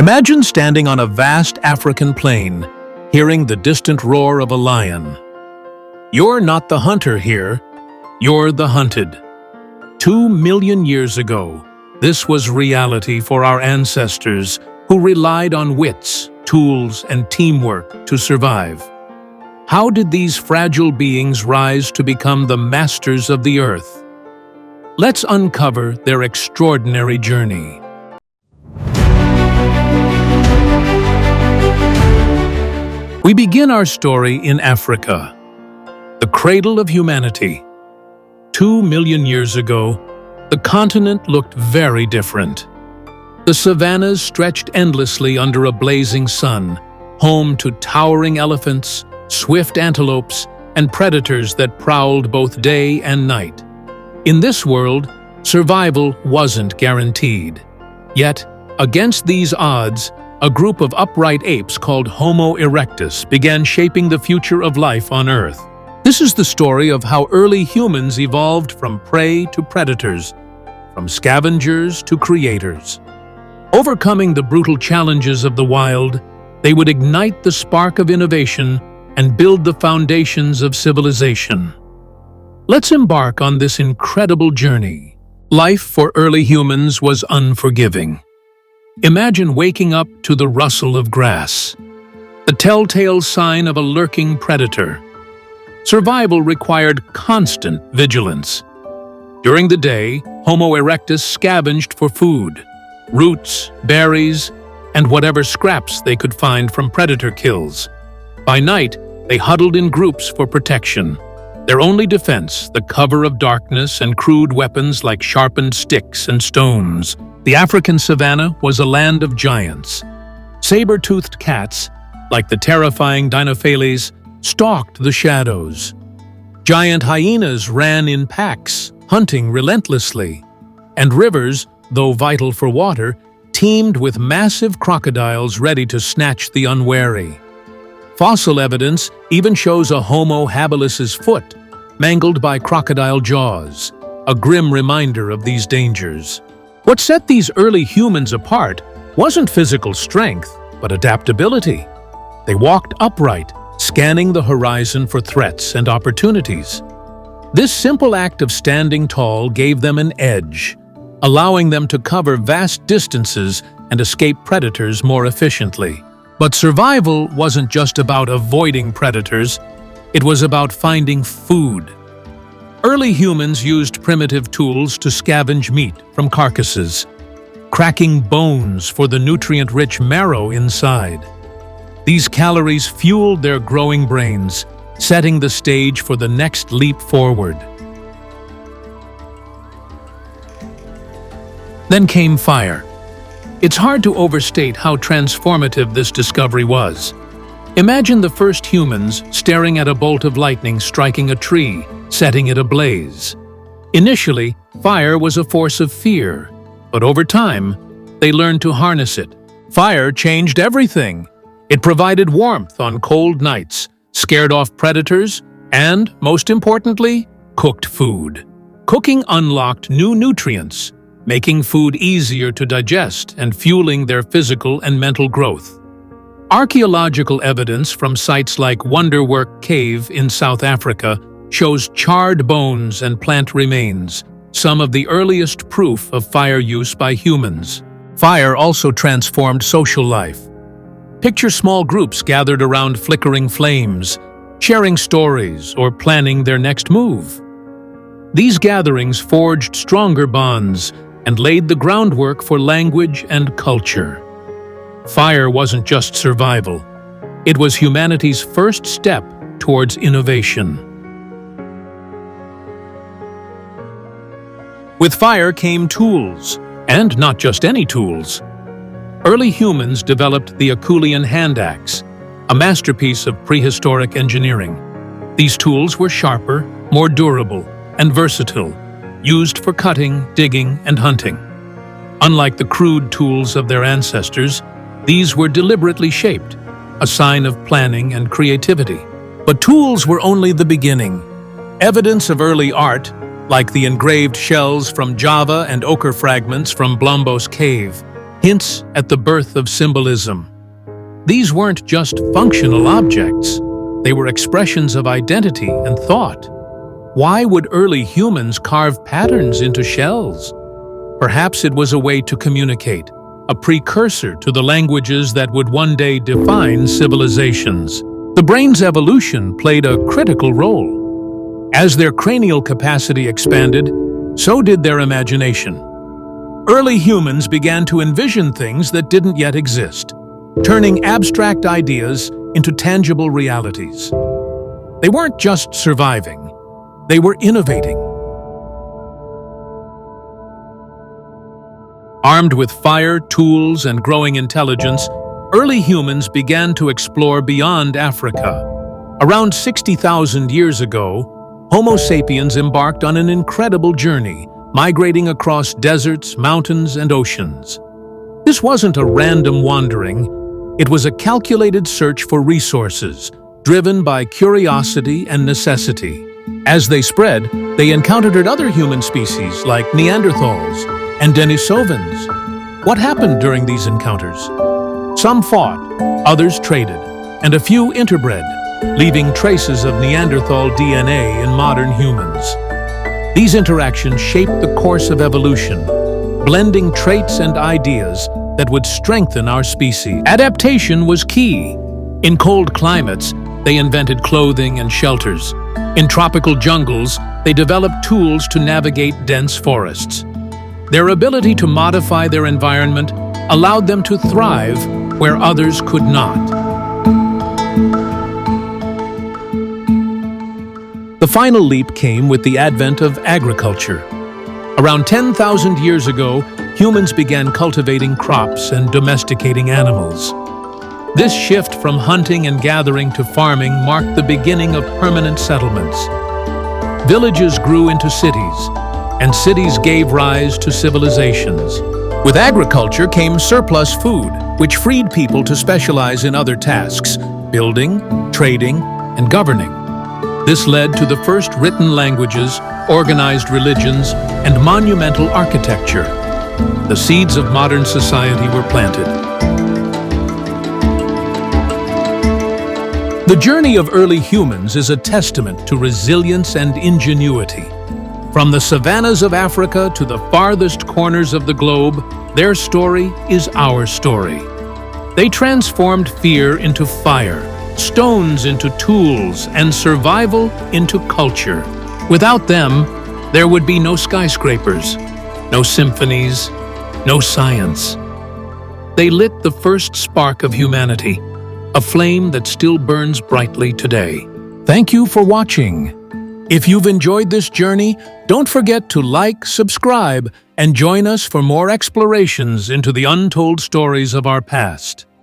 Imagine standing on a vast African plain, hearing the distant roar of a lion. You're not the hunter here, you're the hunted. 2 million years ago, this was reality for our ancestors who relied on wits, tools, and teamwork to survive. How did these fragile beings rise to become the masters of the earth? Let's uncover their extraordinary journey. We begin our story in Africa, the cradle of humanity. 2 million years ago, the continent looked very different. The savannas stretched endlessly under a blazing sun, home to towering elephants, swift antelopes, and predators that prowled both day and night. In this world, survival wasn't guaranteed. Yet, against these odds, a group of upright apes called Homo erectus began shaping the future of life on Earth. This is the story of how early humans evolved from prey to predators, from scavengers to creators. Overcoming the brutal challenges of the wild, they would ignite the spark of innovation and build the foundations of civilization. Let's embark on this incredible journey. Life for early humans was unforgiving. Imagine waking up to the rustle of grass, the telltale sign of a lurking predator. Survival required constant vigilance. During the day, Homo erectus scavenged for food, roots, berries, and whatever scraps they could find from predator kills. By night, they huddled in groups for protection. Their only defense, the cover of darkness and crude weapons like sharpened sticks and stones. The African savanna was a land of giants. Saber-toothed cats, like the terrifying Dinophales, stalked the shadows. Giant hyenas ran in packs, hunting relentlessly. And rivers, though vital for water, teemed with massive crocodiles ready to snatch the unwary. Fossil evidence even shows a Homo habilis's foot, mangled by crocodile jaws, a grim reminder of these dangers. What set these early humans apart wasn't physical strength, but adaptability. They walked upright, scanning the horizon for threats and opportunities. This simple act of standing tall gave them an edge, allowing them to cover vast distances and escape predators more efficiently. But survival wasn't just about avoiding predators, it was about finding food. Early humans used primitive tools to scavenge meat from carcasses, cracking bones for the nutrient-rich marrow inside. These calories fueled their growing brains, setting the stage for the next leap forward. Then came fire. It's hard to overstate how transformative this discovery was. Imagine the first humans staring at a bolt of lightning striking a tree, setting it ablaze. Initially, fire was a force of fear, but over time, they learned to harness it. Fire changed everything. It provided warmth on cold nights, scared off predators, and, most importantly, cooked food. Cooking unlocked new nutrients, making food easier to digest and fueling their physical and mental growth. Archaeological evidence from sites like Wonderwork Cave in South Africa shows charred bones and plant remains, some of the earliest proof of fire use by humans. Fire also transformed social life. Picture small groups gathered around flickering flames, sharing stories or planning their next move. These gatherings forged stronger bonds and laid the groundwork for language and culture. Fire wasn't just survival. It was humanity's first step towards innovation. With fire came tools, and not just any tools. Early humans developed the Acheulean hand axe, a masterpiece of prehistoric engineering. These tools were sharper, more durable, and versatile, used for cutting, digging, and hunting. Unlike the crude tools of their ancestors, these were deliberately shaped, a sign of planning and creativity. But tools were only the beginning. Evidence of early art, like the engraved shells from Java and ochre fragments from Blombos Cave, hints at the birth of symbolism. These weren't just functional objects, they were expressions of identity and thought. Why would early humans carve patterns into shells? Perhaps it was a way to communicate, a precursor to the languages that would one day define civilizations. The brain's evolution played a critical role. As their cranial capacity expanded, so did their imagination. Early humans began to envision things that didn't yet exist, turning abstract ideas into tangible realities. They weren't just surviving, they were innovating. Armed with fire, tools, and growing intelligence, early humans began to explore beyond Africa. Around 60,000 years ago, Homo sapiens embarked on an incredible journey, migrating across deserts, mountains, and oceans. This wasn't a random wandering, it was a calculated search for resources, driven by curiosity and necessity. As they spread, they encountered other human species like Neanderthals and Denisovans. What happened during these encounters? Some fought, others traded, and a few interbred, leaving traces of Neanderthal DNA in modern humans. These interactions shaped the course of evolution, blending traits and ideas that would strengthen our species. Adaptation was key. In cold climates, they invented clothing and shelters. In tropical jungles, they developed tools to navigate dense forests. Their ability to modify their environment allowed them to thrive where others could not. The final leap came with the advent of agriculture. Around 10,000 years ago, humans began cultivating crops and domesticating animals. This shift from hunting and gathering to farming marked the beginning of permanent settlements. Villages grew into cities, and cities gave rise to civilizations. With agriculture came surplus food, which freed people to specialize in other tasks, building, trading, and governing. This led to the first written languages, organized religions, and monumental architecture. The seeds of modern society were planted. The journey of early humans is a testament to resilience and ingenuity. From the savannas of Africa to the farthest corners of the globe, their story is our story. They transformed fear into fire, stones into tools, and survival into culture. Without them, there would be no skyscrapers, no symphonies, no science. They lit the first spark of humanity, a flame that still burns brightly today. Thank you for watching. If you've enjoyed this journey, don't forget to like, subscribe, and join us for more explorations into the untold stories of our past.